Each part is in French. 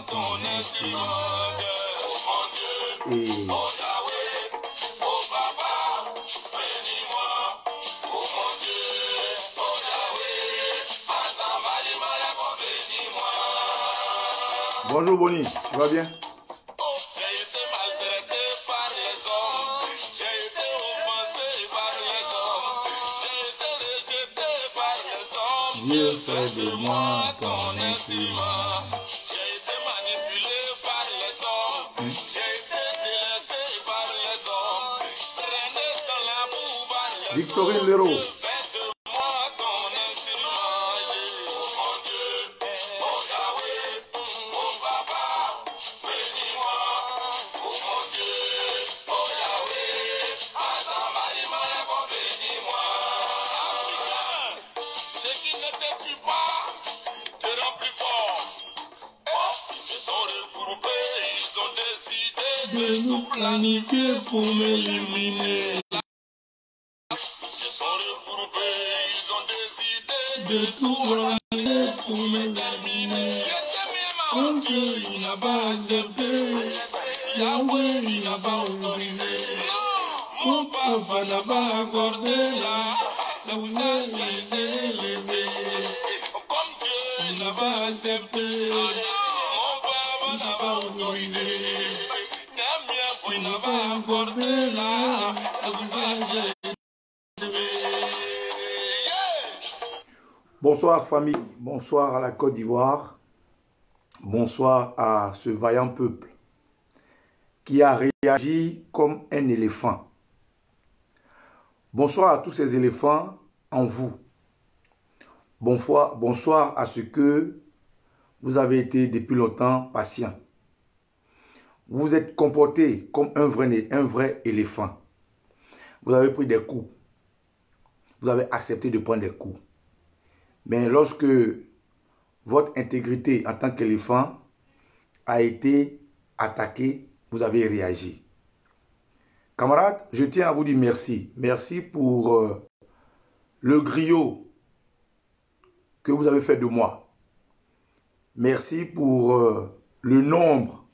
ton instrument. Oh mon Dieu, Et oh Yahweh, oh Papa, bénis-moi. Oh mon Dieu, oh Yahweh, Azambali Malako, bénis-moi. bonjour Boni, tu vas bien? Oh, j'ai été maltraité par les hommes, j'ai été offensé par les hommes, j'ai été rejeté par les hommes. Dieu fait de moi ton instrument. J'ai été manipulé par les hommes, j'ai été délaissé par les hommes, traîné dans la boue par les Victorine hommes. Leroux. Fais de moi ton instrument. Oh mon Dieu, oh Yahweh, oh Papa, bénis-moi. Oh mon Dieu, oh Yahweh, Azambali Malako, bénis-moi. Ce qui ne te tue pas te rend plus fort. Oh, ils se sont regroupés, ils ont décidé de tout planifier pour m'éliminer. Ils se sont regroupés, ils ont décidé de tout planifier pour m'éliminer. Mon Dieu, il n'a pas accepté. Yahweh, il n'a pas autorisé. Mon papa n'a pas accordé là. C'est pour ça que j'ai été élevé. Comme Dieu, il n'a pas accepté. Mon papa n'a pas autorisé. Il n'a pas accordé là. C'est pour ça que j'ai été élevé. Bonsoir famille, bonsoir à la Côte d'Ivoire, bonsoir à ce vaillant peuple qui a réagi comme un éléphant. Bonsoir à tous ces éléphants en vous. Bonsoir à ceux que vous avez été depuis longtemps patients. Vous vous êtes comportés comme un vrai éléphant. Vous avez pris des coups. Vous avez accepté de prendre des coups. Mais lorsque votre intégrité en tant qu'éléphant a été attaquée, vous avez réagi. Camarades, je tiens à vous dire merci. Merci pour le griot que vous avez fait de moi. Merci pour le nombre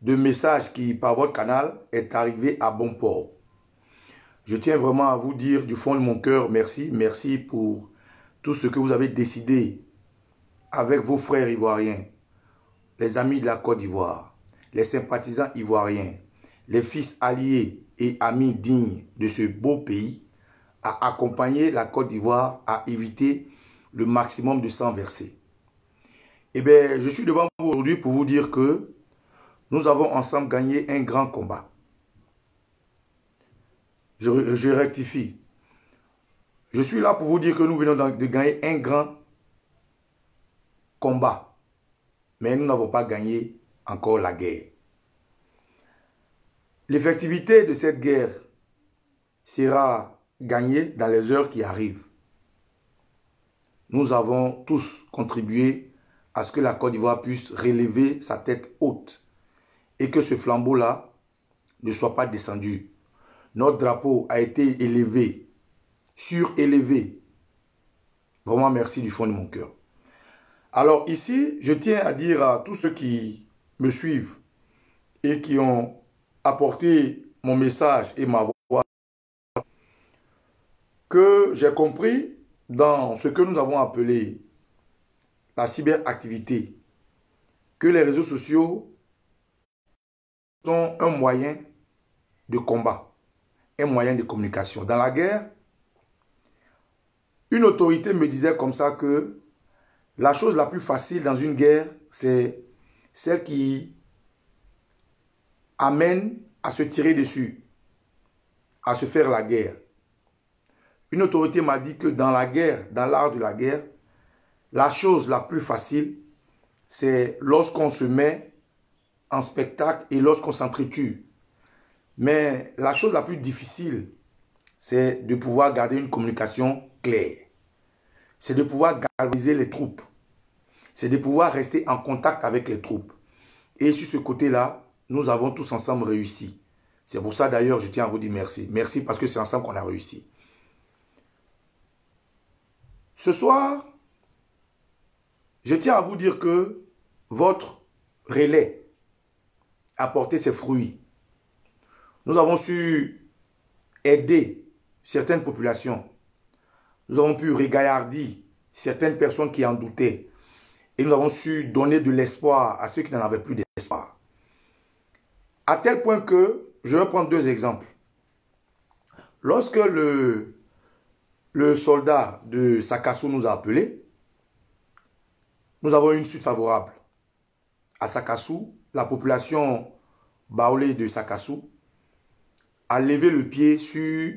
de messages qui, par votre canal, est arrivé à bon port. Je tiens vraiment à vous dire du fond de mon cœur merci. Merci pour tout ce que vous avez décidé avec vos frères ivoiriens, les amis de la Côte d'Ivoire, les sympathisants ivoiriens, les fils alliés et amis dignes de ce beau pays, à accompagner la Côte d'Ivoire à éviter le maximum de sang versé. Eh bien, je suis devant vous aujourd'hui pour vous dire que nous avons ensemble gagné un grand combat. Je rectifie. Je suis là pour vous dire que nous venons de gagner un grand combat. Mais nous n'avons pas gagné encore la guerre. L'effectivité de cette guerre sera gagnée dans les heures qui arrivent. Nous avons tous contribué à ce que la Côte d'Ivoire puisse relever sa tête haute et que ce flambeau-là ne soit pas descendu. Notre drapeau a été élevé, surélevé. Vraiment merci du fond de mon cœur. Alors ici, je tiens à dire à tous ceux qui me suivent et qui ont apporté mon message et ma voix que j'ai compris dans ce que nous avons appelé la cyberactivité, que les réseaux sociaux sont un moyen de combat, un moyen de communication. Dans la guerre, une autorité me disait comme ça que la chose la plus facile dans une guerre, c'est celle qui amène à se tirer dessus, à se faire la guerre. Une autorité m'a dit que dans la guerre, dans l'art de la guerre, la chose la plus facile, c'est lorsqu'on se met en spectacle et lorsqu'on s'entretue. Mais la chose la plus difficile, c'est de pouvoir garder une communication claire. C'est de pouvoir galvaniser les troupes. C'est de pouvoir rester en contact avec les troupes. Et sur ce côté-là, nous avons tous ensemble réussi. C'est pour ça d'ailleurs, je tiens à vous dire merci. Merci parce que c'est ensemble qu'on a réussi. Ce soir, je tiens à vous dire que votre relais a porté ses fruits. Nous avons su aider certaines populations. Nous avons pu régaillardir certaines personnes qui en doutaient. Et nous avons su donner de l'espoir à ceux qui n'en avaient plus d'espoir. À tel point que, je vais prendre deux exemples. Lorsque le soldat de Sakassou nous a appelés, nous avons eu une suite favorable. À Sakassou, la population baoulée de Sakassou a levé le pied sur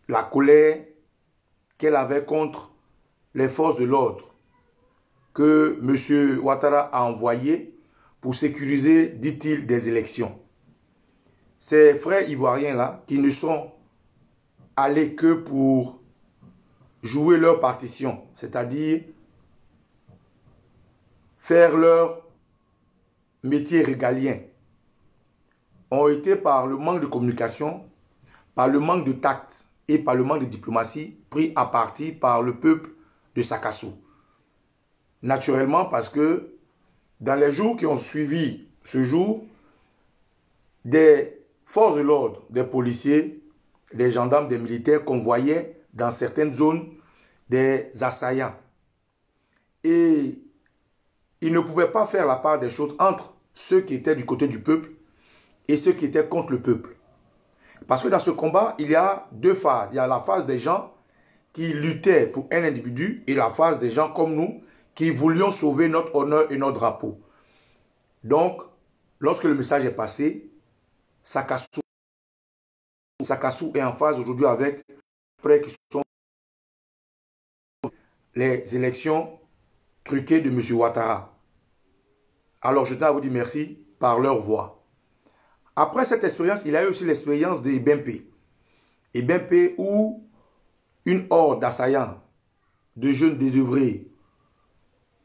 la colère qu'elle avait contre les forces de l'ordre que M. Ouattara a envoyées pour sécuriser, dit-il, des élections. Ces frères ivoiriens-là, qui ne sont allés que pour jouer leur partition, c'est-à-dire faire leur métier régalien, ont été par le manque de communication, par le manque de tact et par le manque de diplomatie pris à partie par le peuple de Sakassou. Naturellement parce que dans les jours qui ont suivi ce jour, des forces de l'ordre, des policiers, des gendarmes, des militaires convoyaient dans certaines zones des assaillants. Et ils ne pouvaient pas faire la part des choses entre ceux qui étaient du côté du peuple et ceux qui étaient contre le peuple. Parce que dans ce combat, il y a deux phases. Il y a la phase des gens qui luttaient pour un individu et la phase des gens comme nous qui voulions sauver notre honneur et notre drapeau. Donc, lorsque le message est passé, Sakassou est en phase aujourd'hui avec les frères qui sont les élections truquées de M. Ouattara. Alors, je tiens à vous dire merci par leur voix. Après cette expérience, il y a eu aussi l'expérience de Ebempe. Ebempe où une horde d'assaillants, de jeunes désœuvrés,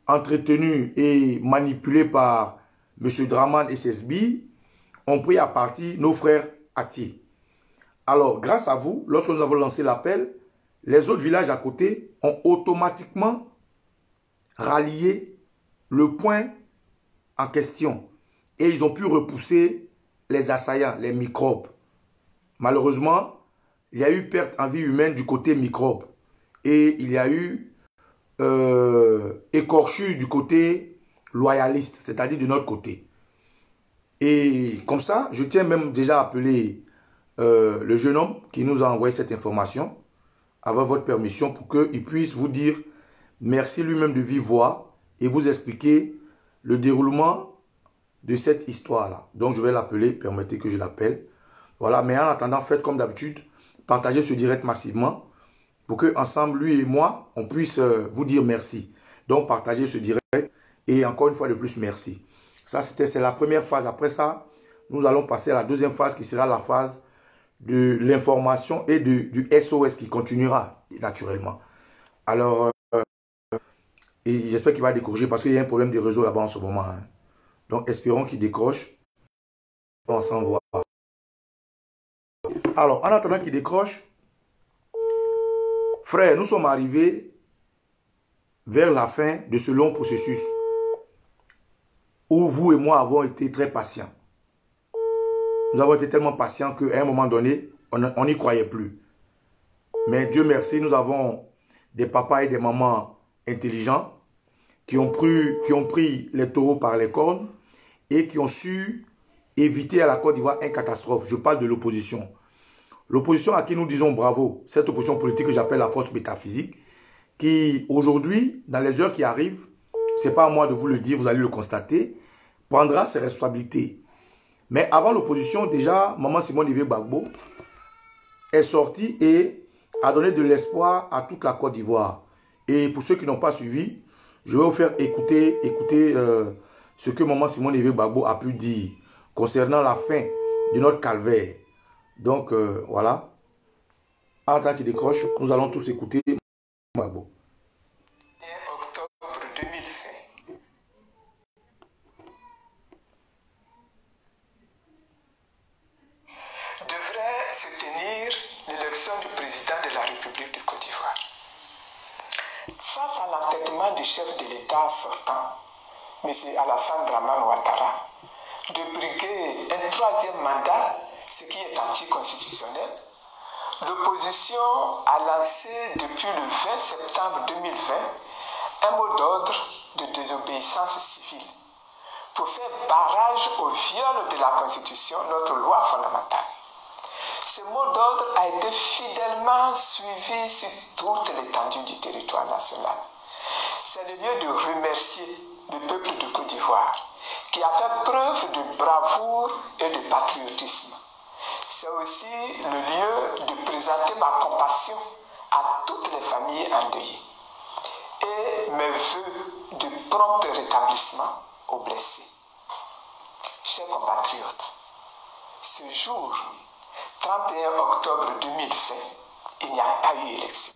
entretenus et manipulés par M. Draman et ses billes, ont pris à partie nos frères Atié. Alors, grâce à vous, lorsque nous avons lancé l'appel, les autres villages à côté ont automatiquement rallié le point en question. Et ils ont pu repousser les assaillants, les microbes. Malheureusement, il y a eu perte en vie humaine du côté microbe. Et il y a eu écorchure du côté loyaliste, c'est-à-dire de notre côté. Et comme ça, je tiens même déjà à appeler le jeune homme qui nous a envoyé cette information, avec votre permission, pour qu'il puisse vous dire merci lui-même de vive voix et vous expliquer le déroulement de cette histoire-là. Donc je vais l'appeler, permettez que je l'appelle. Voilà, mais en attendant, faites comme d'habitude, partagez ce direct massivement pour que ensemble, lui et moi, on puisse vous dire merci. Donc partagez ce direct et encore une fois de plus, merci. Ça, c'est la première phase. Après ça, nous allons passer à la deuxième phase qui sera la phase de l'information et du SOS qui continuera naturellement. Alors, et j'espère qu'il va décrocher parce qu'il y a un problème de réseau là-bas en ce moment. Hein. Donc, espérons qu'il décroche. On s'en voit. Alors, en attendant qu'il décroche, frère, nous sommes arrivés vers la fin de ce long processus où vous et moi avons été très patients. Nous avons été tellement patients qu'à un moment donné, on n'y croyait plus. Mais Dieu merci, nous avons des papas et des mamans intelligents qui ont pris les taureaux par les cornes et qui ont su éviter à la Côte d'Ivoire une catastrophe. Je parle de l'opposition. L'opposition à qui nous disons bravo, cette opposition politique que j'appelle la force métaphysique, qui aujourd'hui, dans les heures qui arrivent, ce n'est pas à moi de vous le dire, vous allez le constater, prendra ses responsabilités. Mais avant l'opposition, déjà, Maman Simone Ivé Gbagbo est sortie et a donné de l'espoir à toute la Côte d'Ivoire. Et pour ceux qui n'ont pas suivi, je vais vous faire écouter ce que Maman Simone Ivé Gbagbo a pu dire concernant la fin de notre calvaire. Donc, voilà. En tant qu'il décroche, nous allons tous écouter Gbagbo. Octobre 2020. Devrait se tenir l'élection du président de la République de Côte d'Ivoire. Face à l'entêtement du chef de l'État sortant, M. Alassane Dramane Ouattara, de briguer un troisième mandat, ce qui est anticonstitutionnel, l'opposition a lancé depuis le 20 septembre 2020 un mot d'ordre de désobéissance civile pour faire barrage au viol de la Constitution, notre loi fondamentale. Ce mot d'ordre a été fidèlement suivi sur toute l'étendue du territoire national. C'est le lieu de remercier le peuple de Côte d'Ivoire qui a fait preuve de bravoure et de patriotisme. C'est aussi le lieu de présenter ma compassion à toutes les familles endeuillées et mes vœux de prompt rétablissement aux blessés. Chers compatriotes, ce jour, 31 octobre 2020, il n'y a pas eu élection.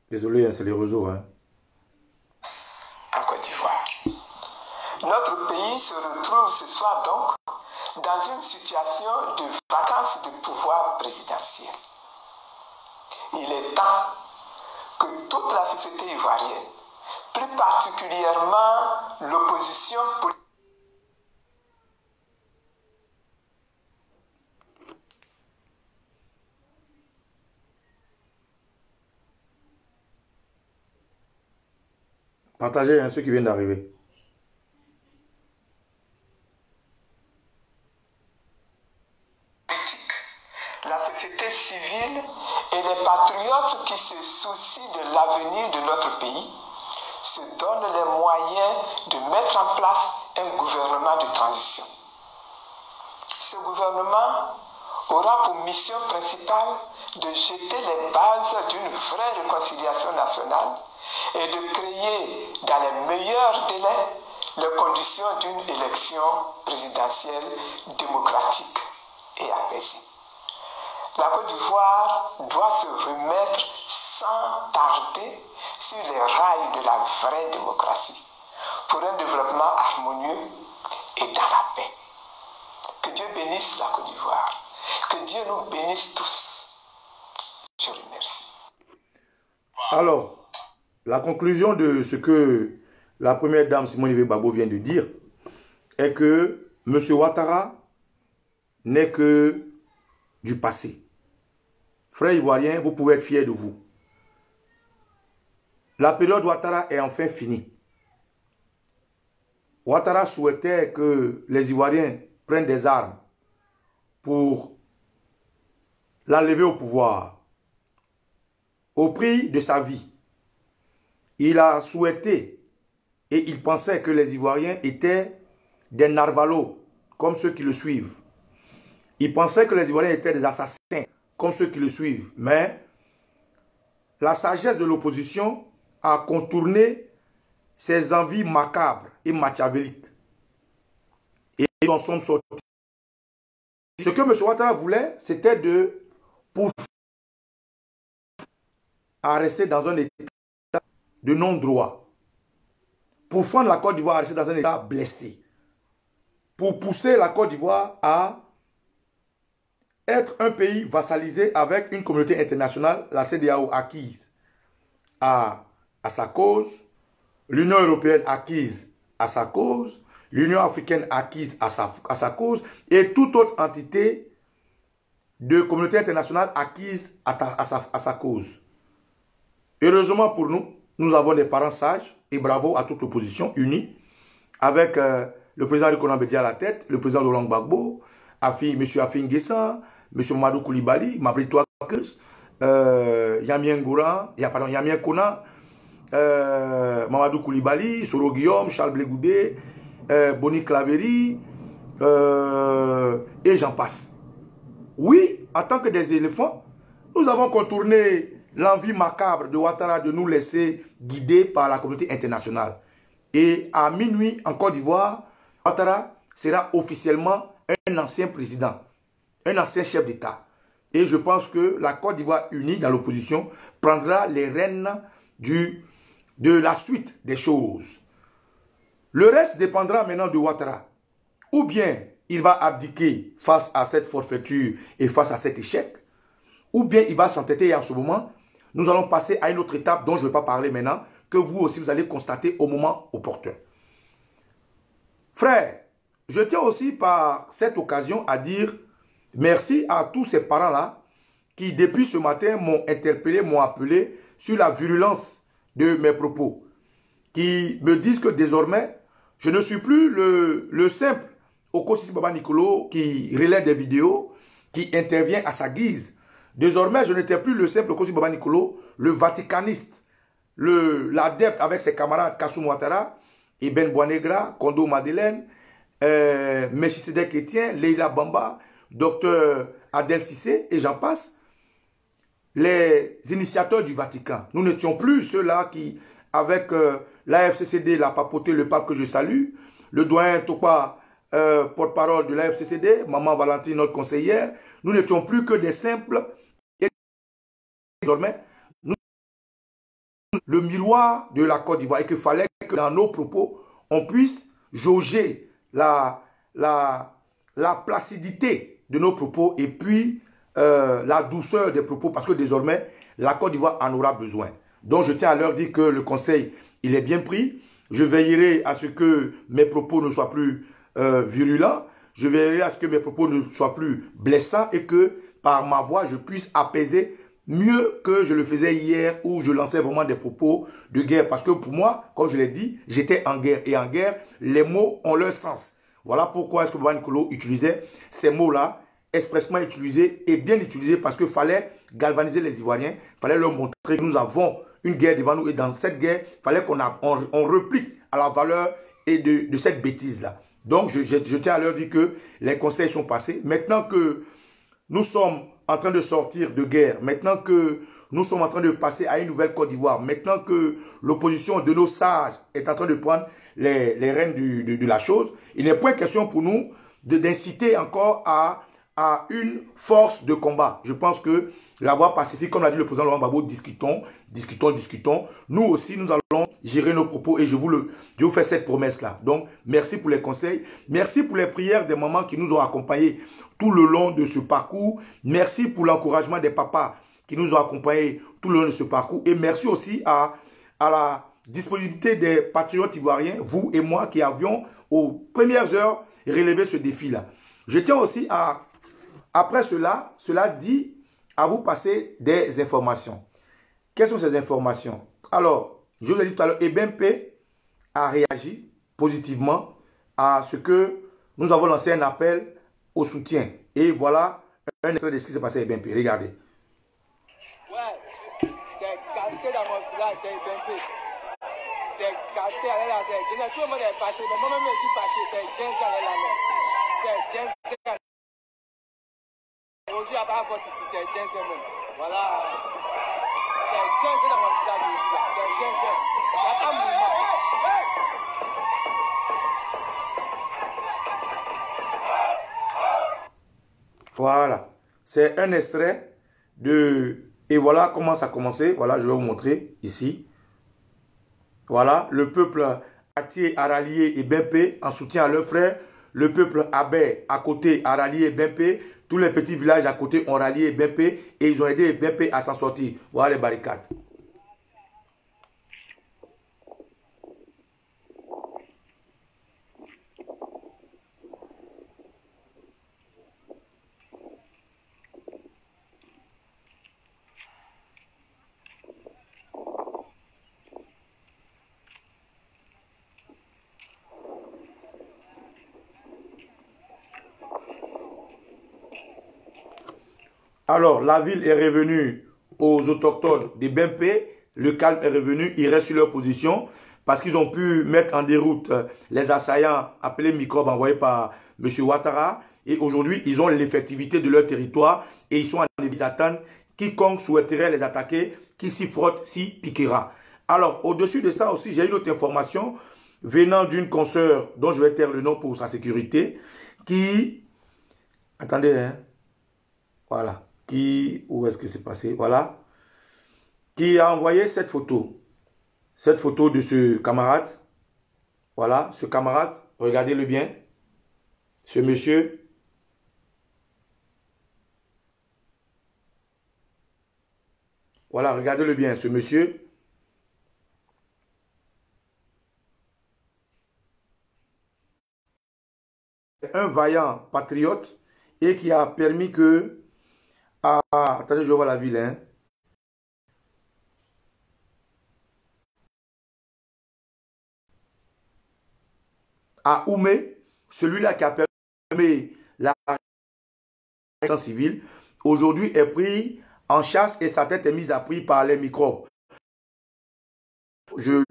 Désolé, c'est les réseaux. En Côte d'Ivoire. Notre pays se retrouve ce soir donc dans une situation de vacance de pouvoir présidentiel. Il est temps que toute la société ivoirienne, plus particulièrement l'opposition politique, partagez ceux qui viennent d'arriver. la société civile et les patriotes qui se soucient de l'avenir de notre pays se donnent les moyens de mettre en place un gouvernement de transition. Ce gouvernement aura pour mission principale de jeter les bases d'une vraie réconciliation nationale et de créer dans les meilleurs délais les conditions d'une élection présidentielle démocratique et apaisée. La Côte d'Ivoire doit se remettre sans tarder sur les rails de la vraie démocratie pour un développement harmonieux et dans la paix. Que Dieu bénisse la Côte d'Ivoire. Que Dieu nous bénisse tous. Je remercie. Alors, la conclusion de ce que la première dame Simone Veil Gbagbo vient de dire est que M. Ouattara n'est que du passé. Frères ivoiriens, vous pouvez être fiers de vous. La période Ouattara est enfin finie. Ouattara souhaitait que les Ivoiriens prennent des armes pour l'enlever au pouvoir, au prix de sa vie. Il a souhaité et il pensait que les Ivoiriens étaient des narvalos, comme ceux qui le suivent. Il pensait que les Ivoiriens étaient des assassins, comme ceux qui le suivent. Mais la sagesse de l'opposition a contourné ses envies macabres et machiavéliques. Et ils en sont sortis. Ce que M. Ouattara voulait, c'était de pour à rester dans un état de non-droit. Pour fendre la Côte d'Ivoire à rester dans un état blessé. Pour pousser la Côte d'Ivoire à être un pays vassalisé avec une communauté internationale, la CEDEAO acquise à sa cause, l'Union européenne acquise à sa cause, l'Union africaine acquise à sa cause, et toute autre entité de communauté internationale acquise à sa cause. Heureusement pour nous, nous avons des parents sages, et bravo à toute l'opposition unie, avec le président Rikonan Bédia à la tête, le président Laurent Gbagbo, M. Afin Guessan, M. Mamadou Koulibaly, Mabrito Akes, Yamien Kona, Mamadou Koulibaly, Soro Guillaume, Charles Blé Goudé, Boni Claveri, et j'en passe. Oui, en tant que des éléphants, nous avons contourné l'envie macabre de Ouattara de nous laisser guider par la communauté internationale. Et à minuit, en Côte d'Ivoire, Ouattara sera officiellement un ancien président, un ancien chef d'État. Et je pense que la Côte d'Ivoire unie dans l'opposition prendra les rênes de la suite des choses. Le reste dépendra maintenant de Ouattara. Ou bien il va abdiquer face à cette forfaiture et face à cet échec, ou bien il va s'entêter et en ce moment, nous allons passer à une autre étape dont je ne vais pas parler maintenant, que vous aussi vous allez constater au moment opportun. Frère, je tiens aussi par cette occasion à dire merci à tous ces parents-là qui depuis ce matin m'ont interpellé, m'ont appelé sur la virulence de mes propos, qui me disent que désormais, je ne suis plus le simple Okosisi Baba Nicolo qui relaie des vidéos, qui intervient à sa guise. Désormais, je n'étais plus le simple Okosisi Baba Nicolo, le vaticaniste, l'adepte avec ses camarades Kassoum Ouattara, Ibn Bouanegra, Kondo Madeleine, Melchisedek Etienne, Leila Bamba, Dr Adel Cissé, et j'en passe, les initiateurs du Vatican. Nous n'étions plus ceux-là qui, avec l'AFCCD, la papauté, le pape que je salue, le doyen Topa, porte-parole de l'AFCCD, Maman Valentine, notre conseillère, nous n'étions plus que des simples. Et désormais, nous le miroir de la Côte d'Ivoire et qu'il fallait que dans nos propos, on puisse jauger la placidité de nos propos et puis la douceur des propos parce que désormais, la Côte d'Ivoire en aura besoin. Donc je tiens à leur dire que le conseil, il est bien pris. Je veillerai à ce que mes propos ne soient plus virulents. Je veillerai à ce que mes propos ne soient plus blessants et que par ma voix, je puisse apaiser mieux que je le faisais hier où je lançais vraiment des propos de guerre. Parce que pour moi, comme je l'ai dit, j'étais en guerre. Et en guerre, les mots ont leur sens. Voilà pourquoi est-ce que Baba Nicolo utilisait ces mots-là, expressement utilisés et bien utilisés parce qu'il fallait galvaniser les Ivoiriens. Il fallait leur montrer que nous avons une guerre devant nous. Et dans cette guerre, il fallait qu'on replique à la valeur et de cette bêtise-là. Donc, je tiens à leur dire que les conseils sont passés. Maintenant que nous sommes en train de sortir de guerre, maintenant que nous sommes en train de passer à une nouvelle Côte d'Ivoire, maintenant que l'opposition de nos sages est en train de prendre les rênes de la chose, il n'est point question pour nous d'inciter encore à une force de combat. Je pense que la voie pacifique, comme l'a dit le président Laurent Gbagbo, discutons. Nous aussi, nous allons gérer nos propos et je vous fais cette promesse-là. Donc, merci pour les conseils. Merci pour les prières des mamans qui nous ont accompagnés tout le long de ce parcours. Merci pour l'encouragement des papas qui nous ont accompagnés tout le long de ce parcours. Et merci aussi à la disponibilité des patriotes ivoiriens, vous et moi, qui avions aux premières heures relevé ce défi-là. Je tiens aussi à, après cela dit, à vous passer des informations. Quelles sont ces informations? Alors, je vous ai dit tout à l'heure, EBMP a réagi positivement à ce que nous avons lancé un appel au soutien. Et voilà un extrait de ce qui s'est passé à EBMP. Regardez. Ouais, c'est caché dans mon village, c'est EBMP. C'est caché à la main. Tout le monde est fâché, mais moi-même je suis fâché. C'est James à la main. C'est James. Aujourd'hui, à part votre ici, c'est James même. Voilà. C'est James dans mon village. C'est James. Il n'y a pas de mouvement. Voilà. C'est un extrait de... Et voilà comment ça a commencé. Voilà, je vais vous montrer ici. Voilà, le peuple Atié a rallié EBMP en soutien à leurs frères. Le peuple Abé à côté a rallié EBMP. Tous les petits villages à côté ont rallié EBMP et ils ont aidé EBMP à s'en sortir. Voilà les barricades. Alors, la ville est revenue aux autochtones des BMP. Le calme est revenu. Ils restent sur leur position parce qu'ils ont pu mettre en déroute les assaillants appelés microbes envoyés par M. Ouattara. Et aujourd'hui, ils ont l'effectivité de leur territoire et ils sont en attente. Quiconque souhaiterait les attaquer, qui s'y frotte, s'y piquera. Alors, au-dessus de ça aussi, j'ai une autre information venant d'une consoeur dont je vais taire le nom pour sa sécurité, qui... Attendez, hein. Voilà. Où est-ce que c'est passé? Voilà. Qui a envoyé cette photo. Cette photo de ce camarade. Voilà, ce camarade, regardez-le bien. Ce monsieur, voilà, regardez-le bien. Ce monsieur, un vaillant patriote et qui a permis que... attendez, je vois la ville, hein. À Oumé, celui-là qui a permis la réaction civile, aujourd'hui est pris en chasse et sa tête est mise à prix par les microbes. Je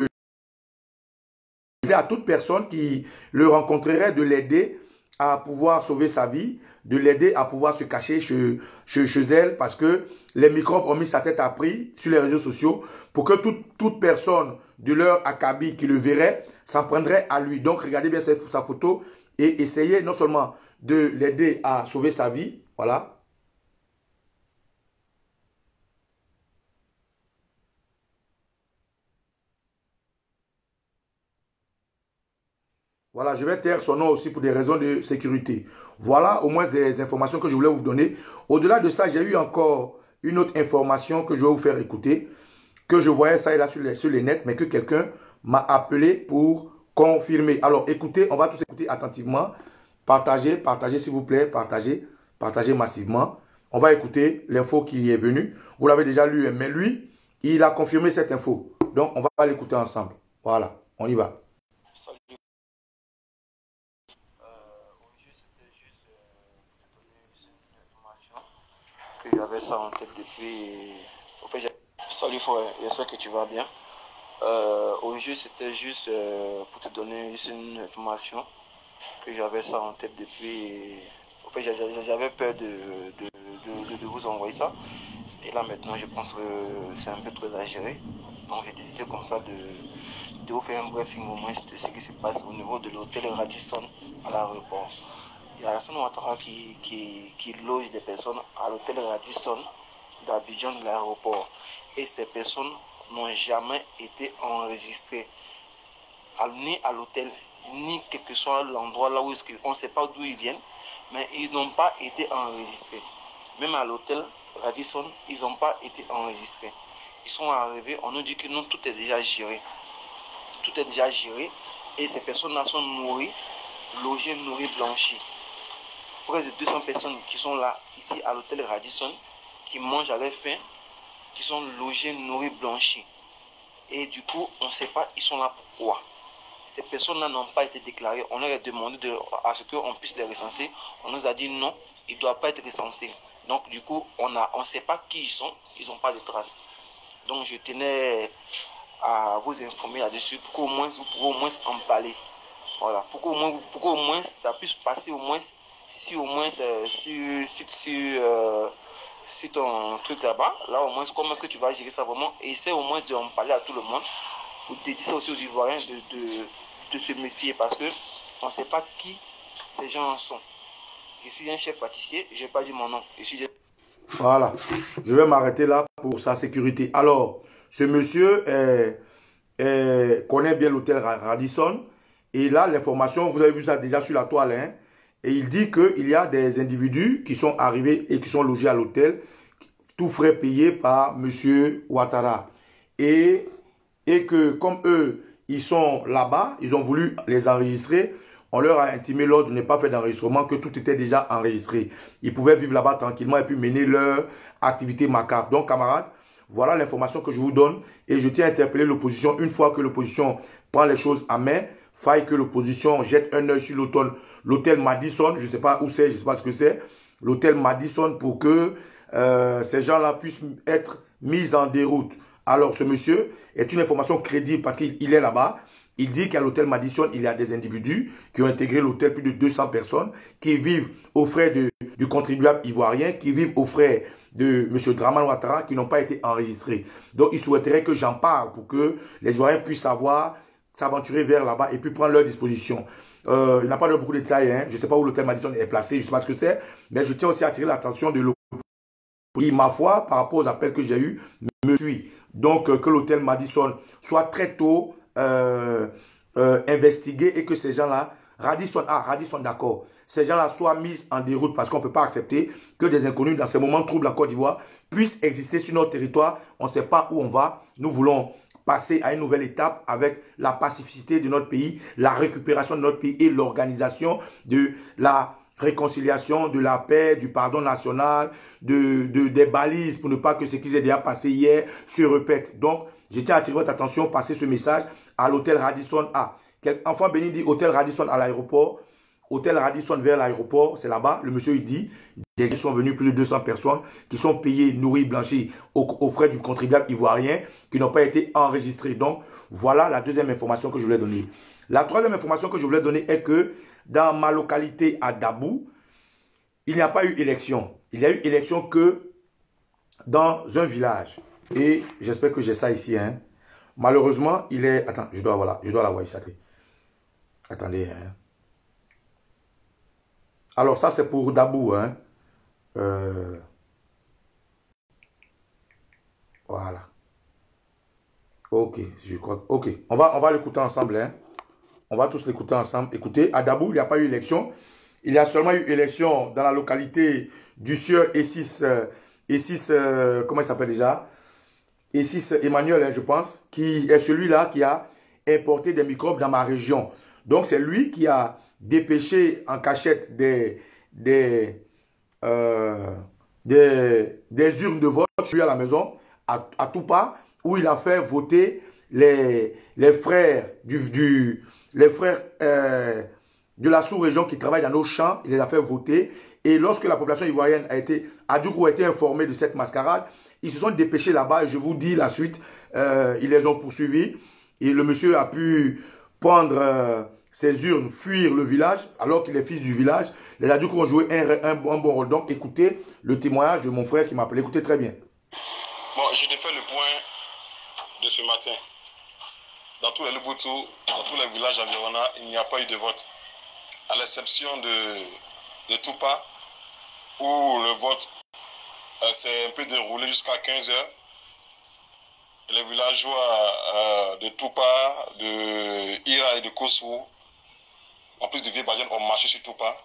dis à toute personne qui le rencontrerait de l'aider à pouvoir sauver sa vie, de l'aider à pouvoir se cacher chez elle, parce que les microbes ont mis sa tête à prix sur les réseaux sociaux pour que toute personne de leur acabit qui le verrait s'en prendrait à lui. Donc regardez bien sa photo et essayez non seulement de l'aider à sauver sa vie, voilà. Voilà, je vais taire son nom aussi pour des raisons de sécurité. Voilà au moins des informations que je voulais vous donner. Au-delà de ça, j'ai eu encore une autre information que je vais vous faire écouter, que je voyais ça et là sur les nets, mais que quelqu'un m'a appelé pour confirmer. Alors écoutez, on va tous écouter attentivement. Partagez, partagez s'il vous plaît, partagez, partagez massivement. On va écouter l'info qui est venue. Vous l'avez déjà lu, mais lui, il a confirmé cette info. Donc on va l'écouter ensemble. Voilà, on y va. Que j'avais ça en tête depuis. En fait, salut frère, j'espère que tu vas bien. Au jeu, c'était juste pour te donner une information que j'avais ça en tête depuis. En fait, j'avais peur de vous envoyer ça. Et là maintenant, je pense que c'est un peu trop exagéré. Donc j'ai décidé comme ça de vous faire un briefing au moins de ce qui se passe au niveau de l'hôtel Radisson à l'aéroport. Il y a Alassane Ouattara qui loge des personnes à l'hôtel Radisson d'Abidjan de l'aéroport. Et ces personnes n'ont jamais été enregistrées ni à l'hôtel, ni quel que soit l'endroit là où on ne sait pas d'où ils viennent, mais ils n'ont pas été enregistrés. Même à l'hôtel Radisson, ils n'ont pas été enregistrés. Ils sont arrivés, on nous dit que non, tout est déjà géré. Tout est déjà géré et ces personnes-là sont nourries, logées, nourries, blanchies. Près de 200 personnes qui sont là, ici à l'hôtel Radisson, qui mangent à leur faim, qui sont logées, nourries, blanchies. Et du coup, on ne sait pas, ils sont là pourquoi. Ces personnes-là n'ont pas été déclarées. On leur a demandé à ce qu'on puisse les recenser. On nous a dit non, ils ne doivent pas être recensés. Donc du coup, on ne sait pas qui ils sont, ils n'ont pas de traces. Donc je tenais à vous informer là-dessus pour qu'au moins vous pouvez au moins en parler. Voilà, pour qu'au moins ça puisse passer au moins si au moins si ton truc là-bas, là au moins comment est-ce que tu vas gérer ça vraiment, essaie au moins d'en parler à tout le monde pour dédier ça aussi aux Ivoiriens de se méfier parce que on ne sait pas qui ces gens sont. Je suis un chef pâtissier, je n'ai pas dit mon nom. Voilà, je vais m'arrêter là pour sa sécurité. Alors, ce monsieur connaît bien l'hôtel Radisson. Et là, l'information, vous avez vu ça déjà sur la toile. Hein, et il dit qu'il y a des individus qui sont arrivés et qui sont logés à l'hôtel, tout frais payés par monsieur Ouattara. Et que comme eux, ils sont là-bas, ils ont voulu les enregistrer. On leur a intimé l'ordre de ne pas faire d'enregistrement, que tout était déjà enregistré. Ils pouvaient vivre là-bas tranquillement et puis mener leur activité macabre. Donc, camarades, voilà l'information que je vous donne. Et je tiens à interpeller l'opposition. Une fois que l'opposition prend les choses à main, faille que l'opposition jette un œil sur l'hôtel Madison. Je ne sais pas où c'est, je ne sais pas ce que c'est. L'hôtel Madison pour que ces gens-là puissent être mis en déroute. Alors, ce monsieur est une information crédible parce qu'il est là-bas. Il dit qu'à l'hôtel Madison, il y a des individus qui ont intégré l'hôtel, plus de 200 personnes, qui vivent aux frais du contribuable ivoirien, qui vivent aux frais de M. Dramane Ouattara, qui n'ont pas été enregistrés. Donc, il souhaiterait que j'en parle pour que les Ivoiriens puissent savoir, s'aventurer vers là-bas et puis prendre leur disposition. Il n'a pas de beaucoup de détails. Hein. Je ne sais pas où l'hôtel Madison est placé, je ne sais pas ce que c'est, mais je tiens aussi à attirer l'attention de l'opposition. Ma foi, par rapport aux appels que j'ai eus, me suit. Donc, que l'hôtel Madison soit très tôt investiguer et que ces gens-là, Radisson d'accord, ces gens-là soient mis en déroute parce qu'on ne peut pas accepter que des inconnus dans ces moments troubles en Côte d'Ivoire puissent exister sur notre territoire. On ne sait pas où on va. Nous voulons passer à une nouvelle étape avec la pacificité de notre pays, la récupération de notre pays et l'organisation de la réconciliation, de la paix, du pardon national, des balises pour ne pas que ce qui s'est déjà passé hier se répète. Donc, je tiens à attirer votre attention, passer ce message à l'hôtel Radisson A. Enfant béni dit hôtel Radisson à l'aéroport, hôtel Radisson vers l'aéroport, c'est là-bas. Le monsieur il dit, des gens sont venus, plus de 200 personnes qui sont payées, nourries, blanchies aux frais du contribuable ivoirien, qui n'ont pas été enregistrés. Donc, voilà la deuxième information que je voulais donner. La troisième information que je voulais donner est que dans ma localité à Dabou, il n'y a pas eu élection. Il n'y a eu élection que dans un village. Et j'espère que j'ai ça ici. Hein. Malheureusement, il est... Attends, je dois l'avoir ici. Attendez. Hein. Alors ça, c'est pour Dabou. Hein. Voilà. Ok, je crois. Ok, on va l'écouter ensemble. Hein. On va tous l'écouter ensemble. Écoutez, à Dabou, il n'y a pas eu élection. Il y a seulement eu élection dans la localité du sieur E6, comment il s'appelle déjà? E6 Emmanuel, hein, je pense, qui est celui-là qui a importé des microbes dans ma région. Donc, c'est lui qui a dépêché en cachette des urnes de vote à la maison, à Toupa, où il a fait voter les frères de la sous-région qui travaillent dans nos champs. Il les a fait voter. Et lorsque la population ivoirienne a été informée de cette mascarade, ils se sont dépêchés là-bas. Et je vous dis la suite, ils les ont poursuivis. Et le monsieur a pu prendre ses urnes, fuir le village, alors qu'il est fils du village. Les adultes ont joué un bon rôle. Donc, écoutez le témoignage de mon frère qui m'a appelé. Écoutez très bien. Bon, je te fais le point de ce matin. Dans tous les Luboutou, dans tous les villages environnants, il n'y a pas eu de vote. À l'exception de Toupa, où le vote s'est un peu déroulé jusqu'à 15 h. Les villageois de Toupa, de Ira et de Kosou, en plus de Vieux-Badian, ont marché sur Toupa.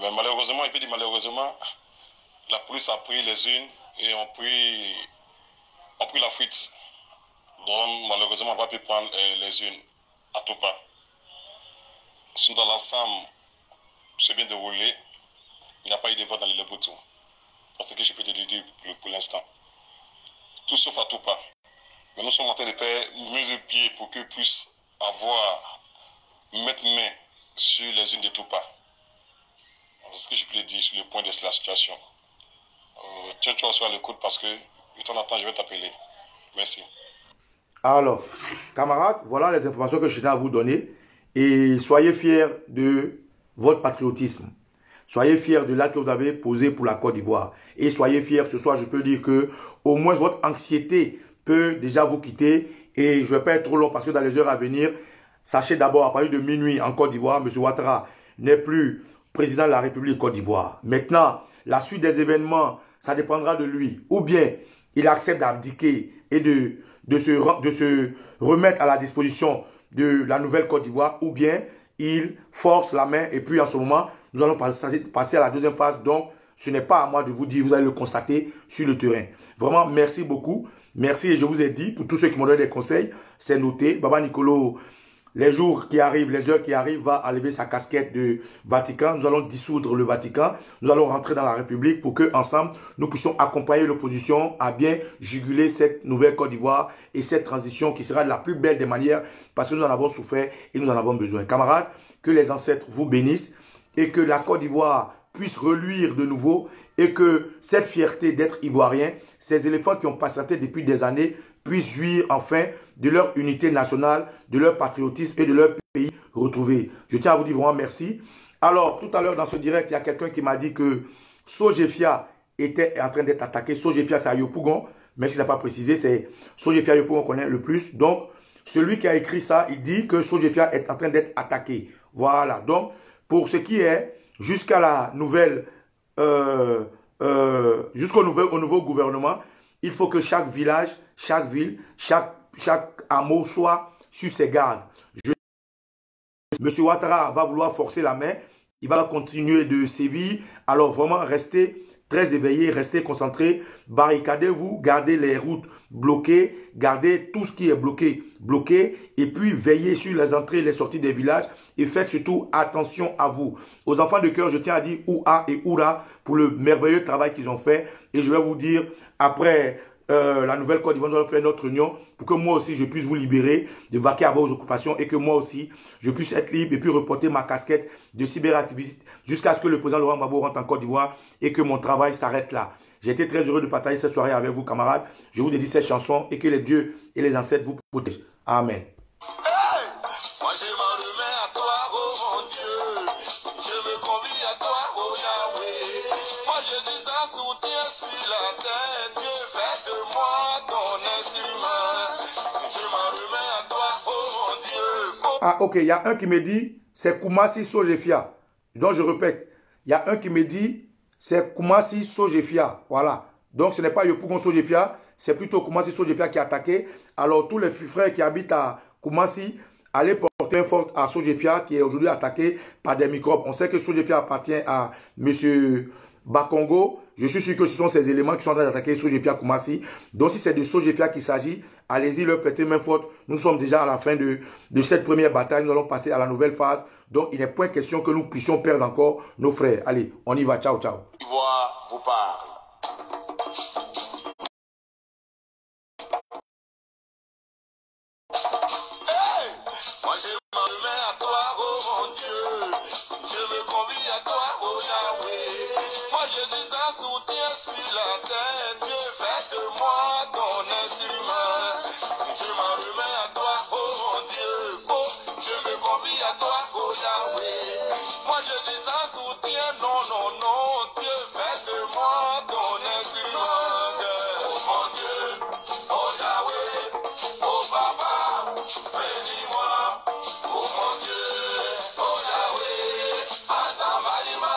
Ben, malheureusement, il peut dire malheureusement, la police a pris les unes et ont pris la fuite. Donc, malheureusement, on n'a pas pu prendre les unes à Toupa. Dans l'ensemble, c'est bien déroulé. Il n'y a pas eu de vote dans les Luboutou. C'est ce que je peux te dire pour l'instant. Tout sauf à Toupa. Mais nous sommes en train de faire mieux de pied pour qu'ils puissent mettre main sur les unes de Toupa. C'est ce que je peux te dire sur le point de la situation. Tiens-toi sur l'écoute parce que de temps en temps, je vais t'appeler. Merci. Alors, camarades, voilà les informations que je tiens à vous donner. Et soyez fiers de votre patriotisme. Soyez fiers de l'acte que vous avez posé pour la Côte d'Ivoire. Et soyez fiers, ce soir, je peux dire que au moins votre anxiété peut déjà vous quitter. Et je ne vais pas être trop long parce que dans les heures à venir, sachez d'abord, à partir de minuit en Côte d'Ivoire, M. Ouattara n'est plus président de la République de Côte d'Ivoire. Maintenant, la suite des événements, ça dépendra de lui. Ou bien, il accepte d'abdiquer et de se remettre à la disposition de la nouvelle Côte d'Ivoire, ou bien il force la main et puis en ce moment, nous allons passer à la deuxième phase. Donc, ce n'est pas à moi de vous dire, vous allez le constater sur le terrain. Vraiment, merci beaucoup. Merci et je vous ai dit, pour tous ceux qui m'ont donné des conseils, c'est noté. Baba Nicolo, les jours qui arrivent, les heures qui arrivent, va enlever sa casquette de Vatican. Nous allons dissoudre le Vatican. Nous allons rentrer dans la République pour que ensemble nous puissions accompagner l'opposition à bien juguler cette nouvelle Côte d'Ivoire et cette transition qui sera de la plus belle des manières parce que nous en avons souffert et nous en avons besoin. Camarades, que les ancêtres vous bénissent et que la Côte d'Ivoire puisse reluire de nouveau et que cette fierté d'être ivoirien, ces éléphants qui ont patienté depuis des années, puissent jouir enfin de leur unité nationale, de leur patriotisme et de leur pays retrouvé. Je tiens à vous dire vraiment merci. Alors, tout à l'heure dans ce direct, il y a quelqu'un qui m'a dit que Sogefia était en train d'être attaqué. Sogefia, c'est à Yopougon, mais s'il n'a pas précisé, c'est Sogefia Yopougon qu'on connaît le plus. Donc, celui qui a écrit ça, il dit que Sogefia est en train d'être attaqué. Voilà. Donc, pour ce qui est, jusqu'à la nouvelle, jusqu'au nouveau gouvernement, il faut que chaque village, chaque ville, chaque hameau soit sur ses gardes. M. Ouattara va vouloir forcer la main. Il va continuer de sévir. Alors vraiment, restez très éveillés, restez concentrés. Barricadez-vous, gardez les routes bloquées, gardez tout ce qui est bloqué. Et puis veillez sur les entrées et les sorties des villages. Et faites surtout attention à vous. Aux enfants de cœur, je tiens à dire Ouah et Oura pour le merveilleux travail qu'ils ont fait. Et je vais vous dire, après la nouvelle Côte d'Ivoire, nous allons faire notre union pour que moi aussi je puisse vous libérer, de vaquer à vos occupations et que moi aussi je puisse être libre et puis reporter ma casquette de cyberactiviste jusqu'à ce que le président Laurent Gbagbo rentre en Côte d'Ivoire et que mon travail s'arrête là. J'ai été très heureux de partager cette soirée avec vous, camarades. Je vous dédie cette chanson et que les dieux et les ancêtres vous protègent. Amen. Moi je m'en remets à toi, oh mon Dieu. Je me confie à toi, oh Yahweh. Moi je dis un soutien sur la terre. Dieu, fais de moi ton instrument. Je m'en remets à toi, oh mon Dieu. Oh. Ah ok, il y a un qui me dit, c'est Koumassi Sojefia. Donc je répète, il y a un qui me dit, c'est Koumassi Sojefia. Voilà. Donc ce n'est pas Yopougon Sojefia, c'est plutôt Koumassi Sojefia qui a attaqué. Alors tous les frères qui habitent à Koumassi, allez porter un fort à Sojefia qui est aujourd'hui attaqué par des microbes. On sait que Sojefia appartient à M. Bakongo. Je suis sûr que ce sont ces éléments qui sont en train d'attaquer Sojefia Koumassi. Donc si c'est de Sojefia qu'il s'agit, allez-y leur prêter main forte. Nous sommes déjà à la fin de cette première bataille. Nous allons passer à la nouvelle phase. Donc il n'est point question que nous puissions perdre encore nos frères. Allez, on y va. Ciao, ciao. Ivoire vous parle. Moi je m'en remets à toi, oh mon Dieu. Je me confie à toi, oh Yahweh. Moi je dis un soutien sur la terre. Dieu, fais de moi ton instrument. Je m'en remets à toi, oh mon Dieu. Oh, je me confie à toi, oh Yahweh. Moi je dis un soutien, non, non, non. Dieu, fais de moi ton instrument. Oh mon Dieu, oh Yahweh, oh Papa, bénis-moi. Oh mon Dieu, oh Yahweh, bénis-moi.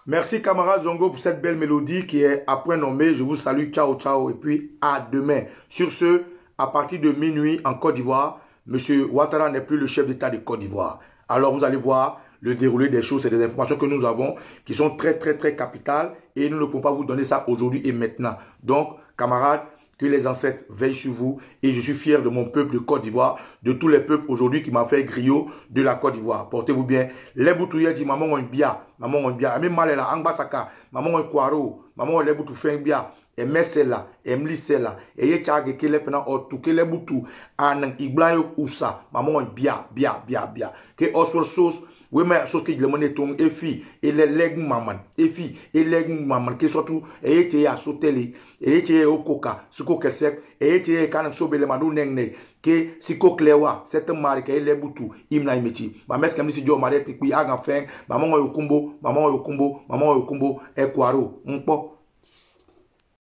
Merci camarade Zongo pour cette belle mélodie qui est à point nommé. Je vous salue, ciao, ciao et puis à demain. Sur ce, à partir de minuit en Côte d'Ivoire, M. Ouattara n'est plus le chef d'État de Côte d'Ivoire. Alors vous allez voir le déroulé des choses, c'est des informations que nous avons qui sont très capitales et nous ne pouvons pas vous donner ça aujourd'hui et maintenant. Donc camarades, que les ancêtres veillent sur vous et je suis fier de mon peuple de Côte d'Ivoire, de tous les peuples aujourd'hui qui m'a fait griot de la Côte d'Ivoire. Portez-vous bien. Les boutouillers disent maman on bien, maman on bien. Même mal là, angbasaka, maman on kwaro, maman on les boutou fin bien. Et mais c'est là, et m'li c'est là, et y a que les pendant tout que les boutou en iglayo ousa, maman on bien. Que oswal sauce. Oui, mais chose que je demande ton effi et les legs maman, effi et legs maman qui surtout et était à sauter et était au coca, ce qu'elle sait et était quand sobe le madou nengne que si koklewa cette marque et les boutou imna imeti. Ma mère comme si Joe Marie puis à fin, maman au combo, maman au combo, et kwaro, on po.